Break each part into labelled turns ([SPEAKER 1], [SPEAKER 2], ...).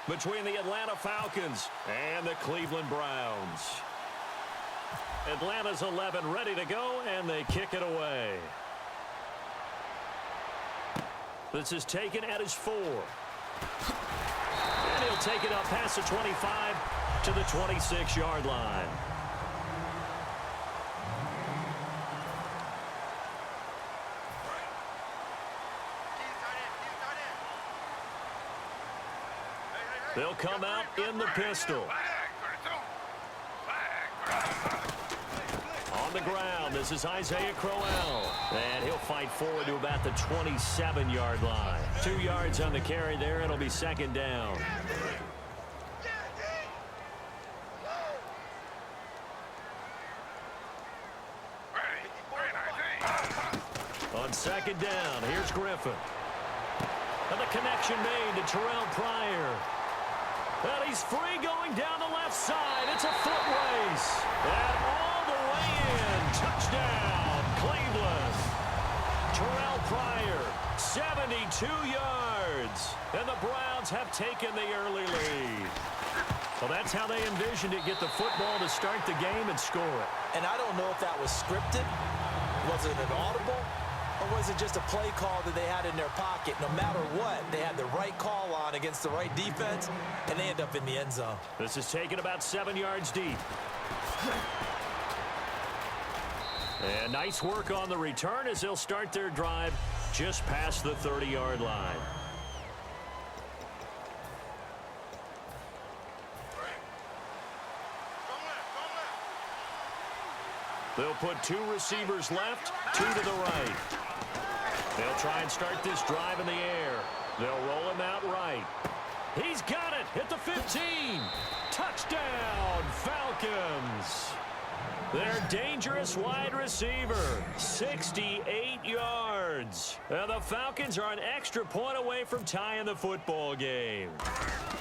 [SPEAKER 1] between the Atlanta Falcons and the Cleveland Browns. Atlanta's 11 ready to go, and they kick it away. This is taken at his 4. And he'll take it up past the 25 to the 26-yard line. They'll come out in the pistol. On the ground, this is Isaiah Crowell. And he'll fight forward to about the 27-yard line. 2 yards on the carry there. It'll be second down. On second down, here's Griffin. And the connection made to Terrell Pryor. And he's free going down the left side. It's a foot race. And all the way in. Touchdown, Cleveland. Terrell Pryor, 72 yards. And the Browns have taken the early lead. Well, that's how they envisioned it. Get the football to start the game and score it.
[SPEAKER 2] And I don't know if that was scripted. Was it an audible? Or was it just a play call that they had in their pocket? No matter what, they had the right call on against the right defense, and they end up in the end zone.
[SPEAKER 1] This is taken about 7 yards deep. And nice work on the return as they'll start their drive just past the 30-yard line. They'll put 2 receivers left, 2 to the right. They'll try and start this drive in the air. They'll roll him out right. He's got it at the 15. Touchdown, Falcons. Their dangerous wide receiver, 68 yards. And the Falcons are an extra point away from tying the football game.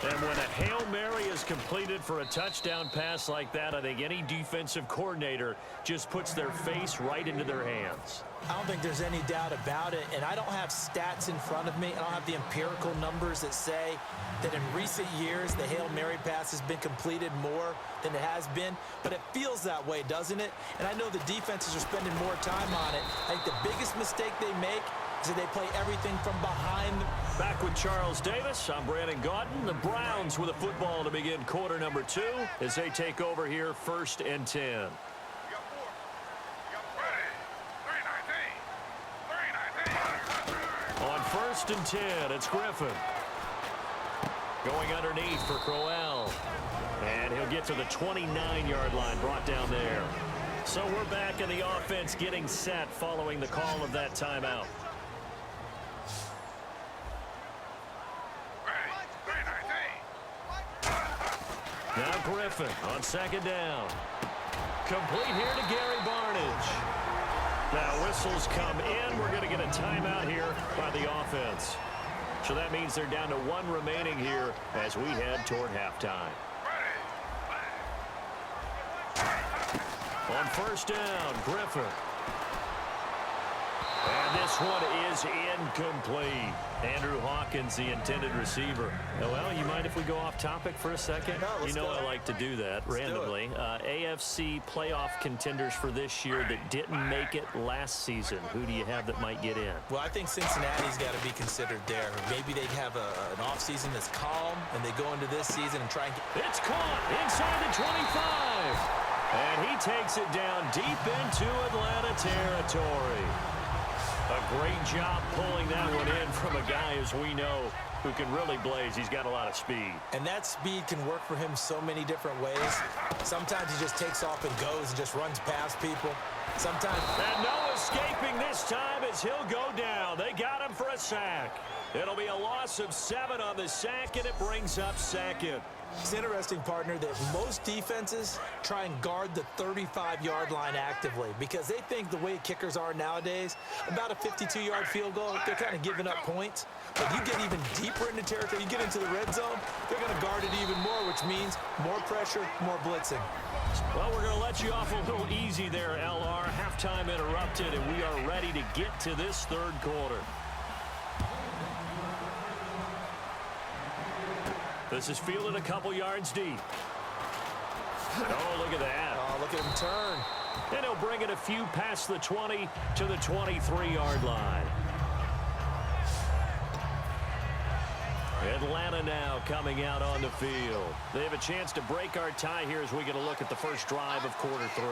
[SPEAKER 1] And when a Hail Mary is completed for a touchdown pass like that, I think any defensive coordinator just puts their face right into their hands.
[SPEAKER 2] I don't think there's any doubt about it, and I don't have stats in front of me. I don't have the empirical numbers that say that in recent years the Hail Mary pass has been completed more than it has been, but it feels that way, doesn't it? And I know the defenses are spending more time on it. I think the biggest mistake they make is that they play everything from behind.
[SPEAKER 1] Back with Charles Davis, I'm Brandon Gaudin. The Browns with a football to begin quarter number 2 as they take over here 1st and 10. On 1st and 10, it's Griffin. Going underneath for Crowell. And he'll get to the 29-yard line, brought down there. So we're back in the offense getting set following the call of that timeout. Now Griffin on 2nd down. Complete here to Gary Barnidge. Now whistles come in. We're going to get a timeout here by the offense. So that means they're down to 1 remaining here as we head toward halftime. On 1st down, Griffin. And this one is incomplete. Andrew Hawkins, the intended receiver. Well, you mind if we go off topic for a second?
[SPEAKER 2] No,
[SPEAKER 1] you know I like to do that randomly. AFC playoff contenders for this year that didn't make it last season. Who do you have that might get in?
[SPEAKER 2] Well, I think Cincinnati's got to be considered there. Maybe they have an offseason that's calm, and they go into this season and try and get...
[SPEAKER 1] It's caught inside the 25. And he takes it down deep into Atlanta territory. A great job pulling that one in from a guy, as we know, who can really blaze. He's got a lot of speed.
[SPEAKER 2] And that speed can work for him so many different ways. Sometimes he just takes off and goes and just runs past people. Sometimes...
[SPEAKER 1] And no escaping this time as he'll go down. They got him for a sack. It'll be a loss of 7 on the sack, and it brings up 2nd.
[SPEAKER 2] It's interesting, partner, that most defenses try and guard the 35-yard line actively because they think the way kickers are nowadays, about a 52-yard field goal, they're kind of giving up points. But you get even deeper into territory, you get into the red zone, they're going to guard it even more, which means more pressure, more blitzing.
[SPEAKER 1] Well, we're going to let you off a little easy there, LR. Halftime interrupted, and we are ready to get to this 3rd quarter. This is fielded a couple yards deep. Oh, look at that.
[SPEAKER 2] Oh, look at him turn.
[SPEAKER 1] And he'll bring it a few past the 20 to the 23-yard line. Atlanta now coming out on the field. They have a chance to break our tie here as we get a look at the first drive of quarter 3.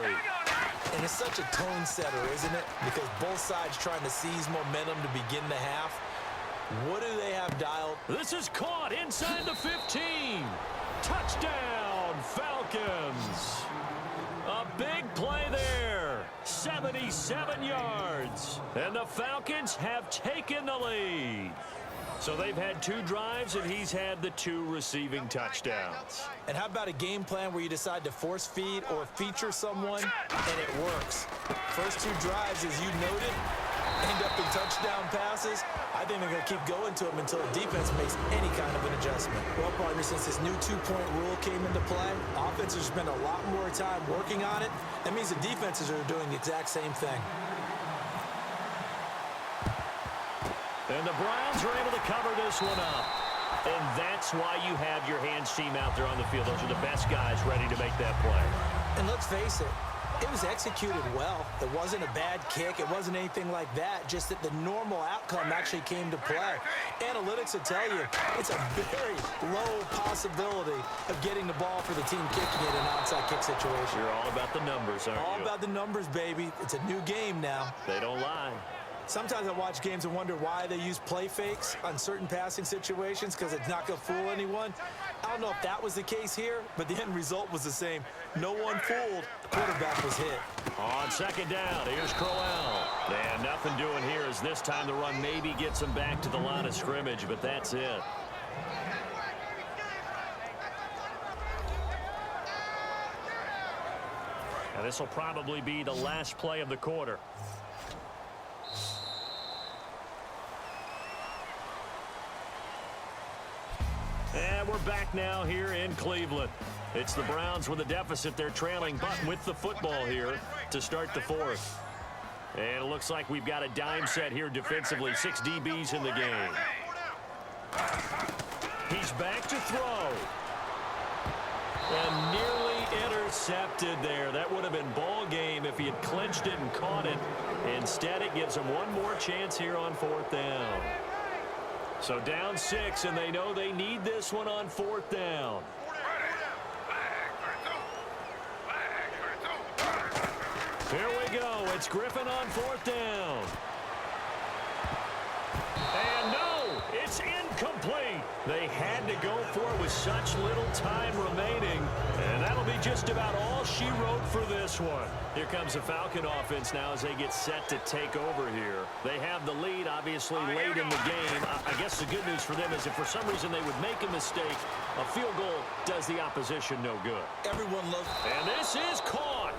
[SPEAKER 2] And it's such a tone setter, isn't it? Because both sides trying to seize momentum to begin the half. What do they have dialed?
[SPEAKER 1] This is caught inside the 15. Touchdown, Falcons. A big play there. 77 yards. And the Falcons have taken the lead. So they've had 2 drives, and he's had the 2 receiving touchdowns.
[SPEAKER 2] And how about a game plan where you decide to force feed or feature someone, and it works? First 2 drives, as you noted, end up in touchdown passes. I think they're going to keep going to them until the defense makes any kind of an adjustment. Well, partner, since this new 2-point rule came into play, offenses spend a lot more time working on it. That means the defenses are doing the exact same thing.
[SPEAKER 1] And the Browns are able to cover this one up. And that's why you have your hands team out there on the field. Those are the best guys ready to make that play.
[SPEAKER 2] And let's face it, it was executed well. It wasn't a bad kick. It wasn't anything like that. Just that the normal outcome actually came to play. Analytics will tell you it's a very low possibility of getting the ball for the team kicking it in an onside kick situation.
[SPEAKER 1] You're all about the numbers, aren't you?
[SPEAKER 2] All about the numbers, baby. It's a new game now.
[SPEAKER 1] They don't lie.
[SPEAKER 2] Sometimes I watch games and wonder why they use play fakes on certain passing situations because it's not going to fool anyone. I don't know if that was the case here, but the end result was the same. No one fooled. The quarterback was hit.
[SPEAKER 1] On second down, here's Crowell. And nothing doing here as this time the run maybe gets him back to the line of scrimmage, but that's it. And this will probably be the last play of the quarter. And we're back now here in Cleveland. It's the Browns with a deficit. They're trailing, but with the football here to start the 4th. And it looks like we've got a dime set here defensively. 6 DBs in the game. He's back to throw. And nearly intercepted there. That would have been ball game if he had clinched it and caught it. Instead, it gives him one more chance here on 4th down. So down 6, and they know they need this one on 4th down. Here we go. It's Griffin on 4th down. And no, it's incomplete. They had to go for it with such little time remaining. And that'll be just about all she wrote for this one. Here comes the Falcon offense now as they get set to take over here. They have the lead, obviously, late in the game. I guess the good news for them is if for some reason they would make a mistake, a field goal does the opposition no good.
[SPEAKER 2] Everyone loves.
[SPEAKER 1] And this is caught.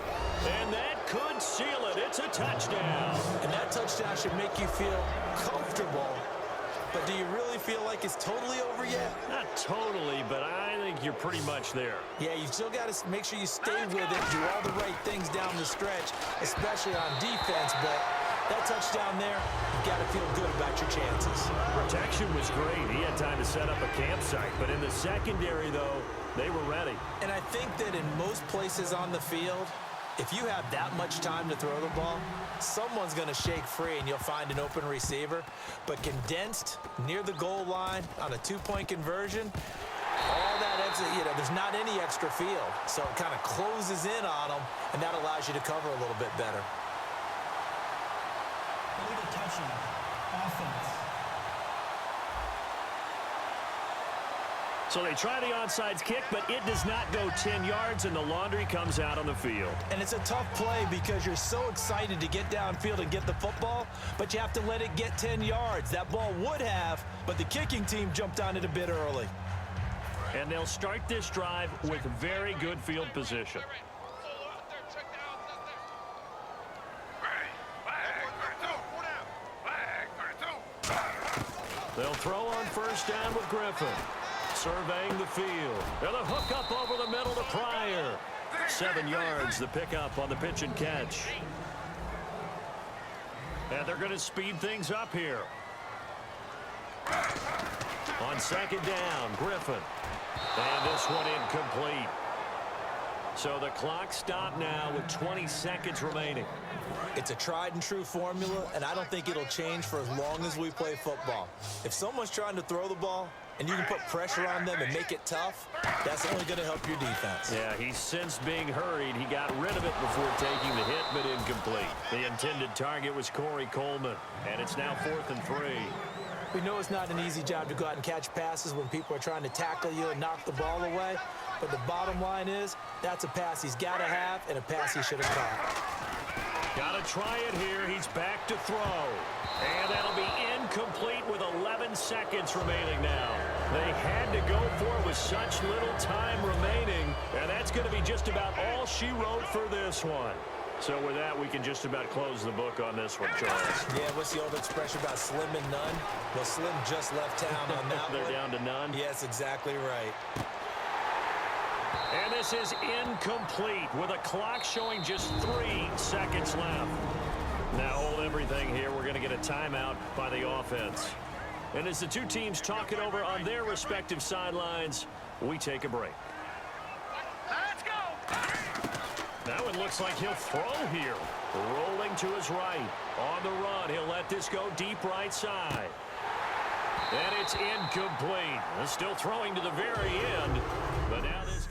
[SPEAKER 1] And that could seal it. It's a touchdown.
[SPEAKER 2] And that touchdown should make you feel comfortable. But do you really feel like it's totally over yet?
[SPEAKER 1] Not totally, but I think you're pretty much there.
[SPEAKER 2] Yeah, you still got to make sure you stay with it, do all the right things down the stretch, especially on defense. But that touchdown there, you've got to feel good about your chances.
[SPEAKER 1] Protection was great. He had time to set up a campsite. But in the secondary, though, they were ready.
[SPEAKER 2] And I think that in most places on the field, if you have that much time to throw the ball, someone's going to shake free and you'll find an open receiver. But condensed near the goal line on a 2-point conversion, all that extra, there's not any extra field. So it kind of closes in on them, and that allows you to cover a little bit better.
[SPEAKER 3] Illegal touching. Offense.
[SPEAKER 1] So they try the onside kick, but it does not go 10 yards, and the laundry comes out on the field.
[SPEAKER 2] And it's a tough play because you're so excited to get downfield and get the football, but you have to let it get 10 yards. That ball would have, but the kicking team jumped on it a bit early.
[SPEAKER 1] And they'll start this drive with very good field position. They'll throw on first down with Griffin. Surveying the field. And a hook up over the middle to Pryor. 7 yards, the pickup on the pitch and catch. And they're going to speed things up here. On second down, Griffin. And this one incomplete. So the clock stopped now with 20 seconds remaining.
[SPEAKER 2] It's a tried and true formula, and I don't think it'll change for as long as we play football. If someone's trying to throw the ball and you can put pressure on them and make it tough, that's only going to help your defense.
[SPEAKER 1] Yeah, he's since being hurried. He got rid of it before taking the hit, but incomplete. The intended target was Corey Coleman, and it's now 4th and 3.
[SPEAKER 2] We know it's not an easy job to go out and catch passes when people are trying to tackle you and knock the ball away, but the bottom line is that's a pass he's got to have and a pass he should have caught.
[SPEAKER 1] Got to try it here. He's back to throw. And that'll be incomplete with 11 seconds remaining now. They had to go for it with such little time remaining, and that's going to be just about all she wrote for this one. So with that, we can just about close the book on this one, Charles.
[SPEAKER 2] Yeah, what's the old expression about slim and none? Well, Slim just left town on that
[SPEAKER 1] They're
[SPEAKER 2] one.
[SPEAKER 1] down to none?
[SPEAKER 2] Yes, exactly right.
[SPEAKER 1] And this is incomplete with a clock showing just 3 seconds left. Now hold everything here. We're going to get a timeout by the offense. And as the two teams talk it over on their respective sidelines, we take a break.
[SPEAKER 4] Let's go!
[SPEAKER 1] Now it looks like he'll throw here. Rolling to his right. On the run, he'll let this go deep right side. And it's incomplete. Still throwing to the very end. But now this